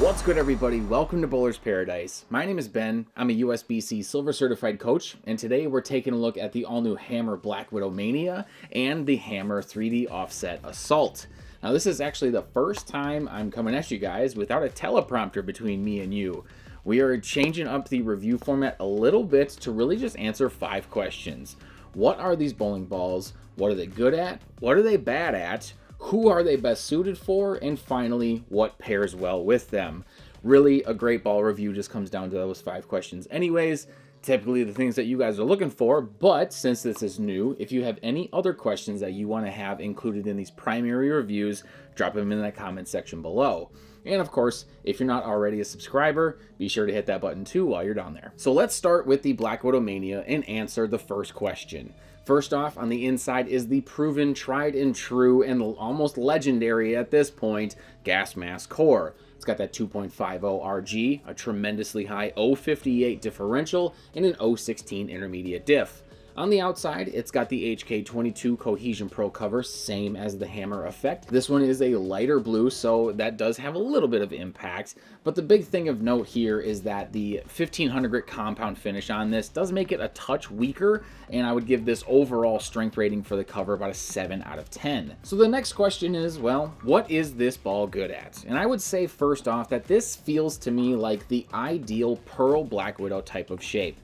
What's good, everybody? Welcome to Bowler's Paradise. My name is Ben. I'm a USBC Silver Certified Coach, and today we're taking a look at the all-new Hammer Black Widow Mania and the Hammer 3D Offset Assault. Now, this is actually the first time I'm coming at you guys without a teleprompter between me and you. We are changing up the review format a little bit to really just answer 5 questions. What are these bowling balls? What are they good at? What are they bad at? Who are they best suited for? And finally, what pairs well with them? Really, a great ball review just comes down to those 5 questions anyways. Typically the things that you guys are looking for, but since this is new, if you have any other questions that you want to have included in these primary reviews, drop them in the comment section below. And of course, if you're not already a subscriber, be sure to hit that button too while you're down there. So let's start with the Black Widow Mania and answer the first question. First off, on the inside is the proven, tried and true, and almost legendary at this point, gas mask core. It's got that 2.50 RG, a tremendously high 0.58 differential, and an 0.16 intermediate diff. On the outside, it's got the HK22 Cohesion Pro cover, same as the Hammer effect. This one is a lighter blue, so that does have a little bit of impact. But the big thing of note here is that the 1500 grit compound finish on this does make it a touch weaker, and I would give this overall strength rating for the cover about a 7 out of 10. So the next question is, well, what is this ball good at? And I would say first off that this feels to me like the ideal Pearl Black Widow type of shape.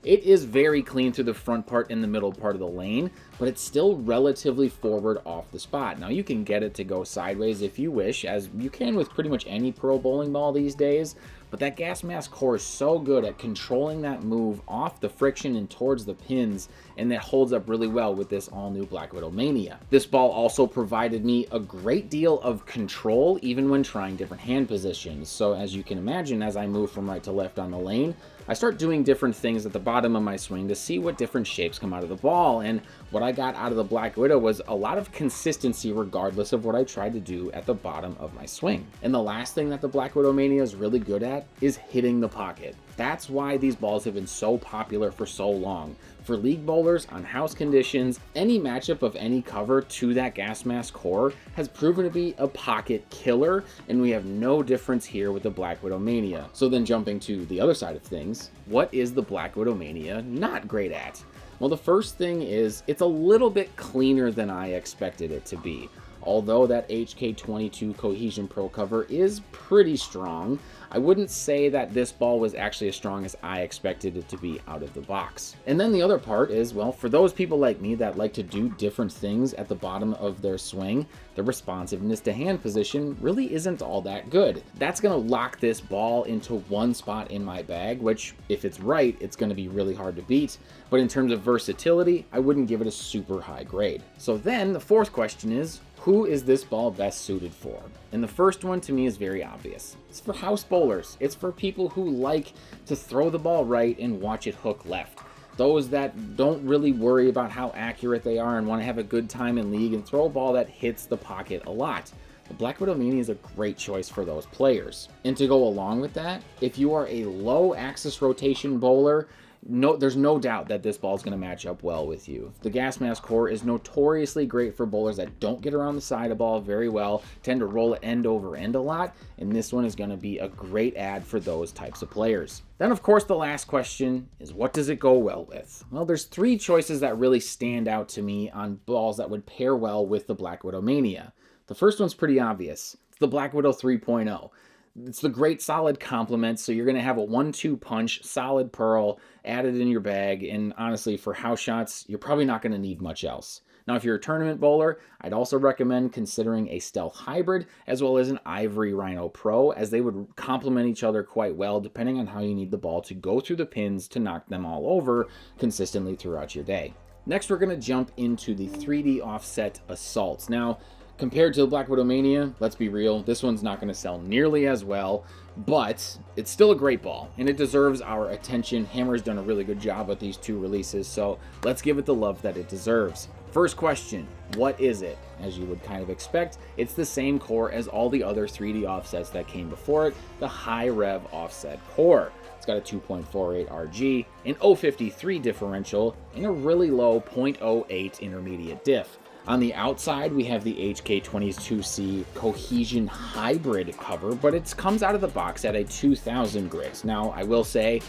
It is very clean through the front part and the middle part of the lane, but it's still relatively forward off the spot. Now, you can get it to go sideways if you wish, as you can with pretty much any Pearl bowling ball these days, but that gas mask core is so good at controlling that move off the friction and towards the pins, and that holds up really well with this all-new Black Widow Mania. This ball also provided me a great deal of control even when trying different hand positions. So as you can imagine, as I move from right to left on the lane, I start doing different things at the bottom of my swing to see what different shapes come out of the ball, and what I got out of the Black Widow was a lot of consistency regardless of what I tried to do at the bottom of my swing. And the last thing that the Black Widow Mania is really good at is hitting the pocket. That's why these balls have been so popular for so long. For league bowlers on house conditions, any matchup of any cover to that gas mask core has proven to be a pocket killer, and we have no difference here with the Black Widow Mania. So then jumping to the other side of things, what is the Black Widow Mania not great at? Well, the first thing is it's a little bit cleaner than I expected it to be. Although that HK22 Cohesion Pro cover is pretty strong, I wouldn't say that this ball was actually as strong as I expected it to be out of the box. And then the other part is, well, for those people like me that like to do different things at the bottom of their swing, the responsiveness to hand position really isn't all that good. That's going to lock this ball into one spot in my bag, which if it's right, it's going to be really hard to beat. But in terms of versatility, I wouldn't give it a super high grade. So then the fourth question is, who is this ball best suited for? And the first one to me is very obvious. It's for house bowlers. It's for people who like to throw the ball right and watch it hook left. Those that don't really worry about how accurate they are and want to have a good time in league and throw a ball that hits the pocket a lot. The Black Widow Mania is a great choice for those players. And to go along with that, if you are a low axis rotation bowler, there's no doubt that this ball is going to match up well with you. The gas mask core is notoriously great for bowlers that don't get around the side of the ball very well, tend to roll it end over end a lot, and this one is going to be a great add for those types of players. Then, of course, the last question is, what does it go well with? Well, there's 3 choices that really stand out to me on balls that would pair well with the Black Widow Mania. The first one's pretty obvious. It's the Black Widow 3.0. It's the great solid complement, so you're going to have a 1-2 punch, solid pearl, added in your bag, and honestly, for house shots, you're probably not going to need much else. Now, if you're a tournament bowler, I'd also recommend considering a Stealth Hybrid, as well as an Ivory Rhino Pro, as they would complement each other quite well, depending on how you need the ball to go through the pins to knock them all over consistently throughout your day. Next, we're going to jump into the 3D Offset Assaults. Now, compared to the Black Widow Mania, let's be real, this one's not going to sell nearly as well, but it's still a great ball, and it deserves our attention. Hammer's done a really good job with these 2 releases, so let's give it the love that it deserves. First question, what is it? As you would kind of expect, it's the same core as all the other 3D offsets that came before it, the high rev offset core. It's got a 2.48 RG, an 0.53 differential, and a really low 0.08 intermediate diff. On the outside, we have the HK22C Cohesion Hybrid cover, but it comes out of the box at a 2000 grit. Now, I will say,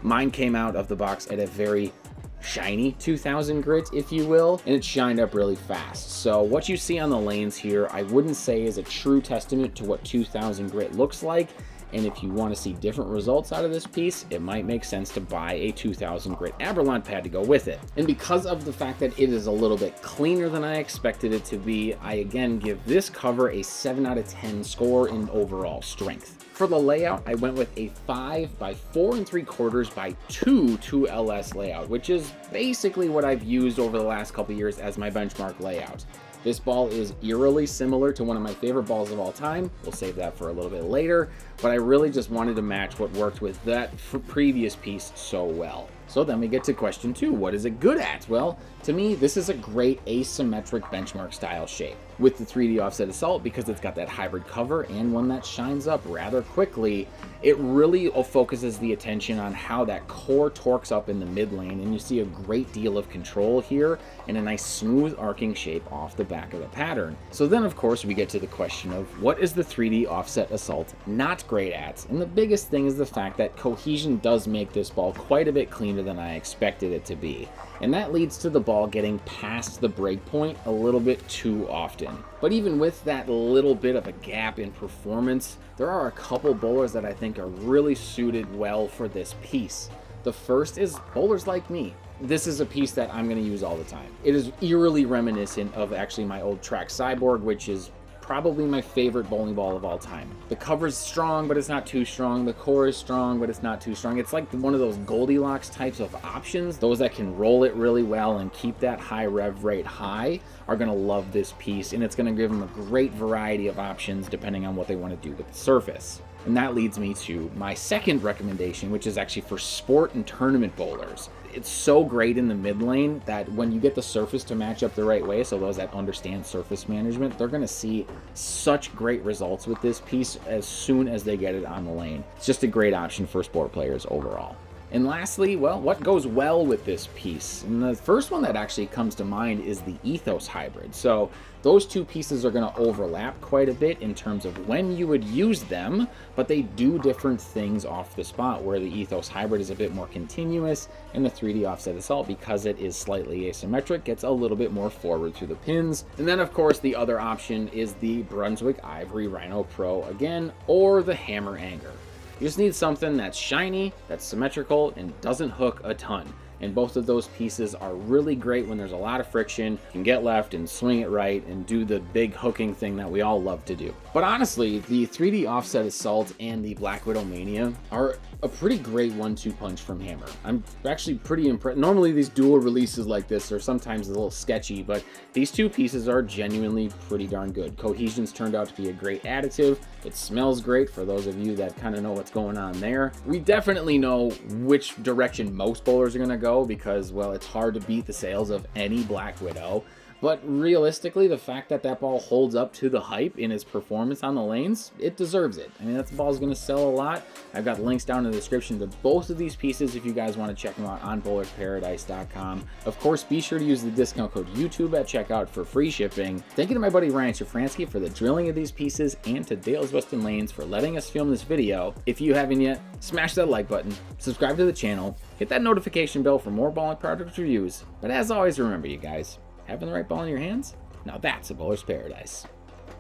mine came out of the box at a very shiny 2000 grit, if you will, and it shined up really fast. So what you see on the lanes here, I wouldn't say is a true testament to what 2000 grit looks like. And if you want to see different results out of this piece, it might make sense to buy a 2000 grit Abralon pad to go with it. And because of the fact that it is a little bit cleaner than I expected it to be, I again give this cover a 7 out of 10 score in overall strength. For the layout, I went with a 5 by 4 3/4 by 2 2LS layout, which is basically what I've used over the last couple years as my benchmark layout. This ball is eerily similar to one of my favorite balls of all time. We'll save that for a little bit later, but I really just wanted to match what worked with that previous piece so well. So then we get to question 2, what is it good at? Well, to me, this is a great asymmetric benchmark style shape with the 3D offset assault because it's got that hybrid cover and one that shines up rather quickly. It really focuses the attention on how that core torques up in the mid lane, and you see a great deal of control here and a nice smooth arcing shape off the back of the pattern. So then of course we get to the question of what is the 3D offset assault not great at? And the biggest thing is the fact that cohesion does make this ball quite a bit cleaner than I expected it to be. And that leads to the ball getting past the break point a little bit too often. But even with that little bit of a gap in performance, there are a couple bowlers that I think are really suited well for this piece. The first is bowlers like me. This is a piece that I'm going to use all the time. It is eerily reminiscent of actually my old Track Cyborg, which is probably my favorite bowling ball of all time. The cover's strong, but it's not too strong. The core is strong, but it's not too strong. It's like one of those Goldilocks types of options. Those that can roll it really well and keep that high rev rate high are gonna love this piece, and it's gonna give them a great variety of options depending on what they want to do with the surface. And that leads me to my second recommendation, which is actually for sport and tournament bowlers. It's so great in the mid lane that when you get the surface to match up the right way, so those that understand surface management, they're going to see such great results with this piece as soon as they get it on the lane. It's just a great option for sport players overall. And lastly, well, what goes well with this piece? And the first one that actually comes to mind is the Ethos Hybrid. So those two pieces are going to overlap quite a bit in terms of when you would use them, but they do different things off the spot, where the Ethos Hybrid is a bit more continuous and the 3D offset assault, because it is slightly asymmetric, gets a little bit more forward through the pins. And then of course the other option is the Brunswick Ivory Rhino Pro again, or the Hammer Anger. You just need something that's shiny, that's symmetrical, and doesn't hook a ton. And both of those pieces are really great when there's a lot of friction. You can get left and swing it right and do the big hooking thing that we all love to do. But honestly, the 3D Offset Assault and the Black Widow Mania are a pretty great 1-2 punch from Hammer. I'm actually pretty impressed. Normally these dual releases like this are sometimes a little sketchy, but these two pieces are genuinely pretty darn good. Cohesion's turned out to be a great additive. It smells great for those of you that kind of know what's going on there. We definitely know which direction most bowlers are going to go because, well, it's hard to beat the sales of any Black Widow. But realistically, the fact that that ball holds up to the hype in its performance on the lanes, it deserves it. I mean, that ball's going to sell a lot. I've got links down in the description to both of these pieces if you guys want to check them out on bowlersparadise.com. Of course, be sure to use the discount code YouTube at checkout for free shipping. Thank you to my buddy Ryan Shafransky for the drilling of these pieces, and to Dale's Weston Lanes for letting us film this video. If you haven't yet, smash that like button, subscribe to the channel, hit that notification bell for more ball and product reviews. But as always, remember you guys, having the right ball in your hands? Now that's a bowler's paradise.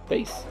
Peace.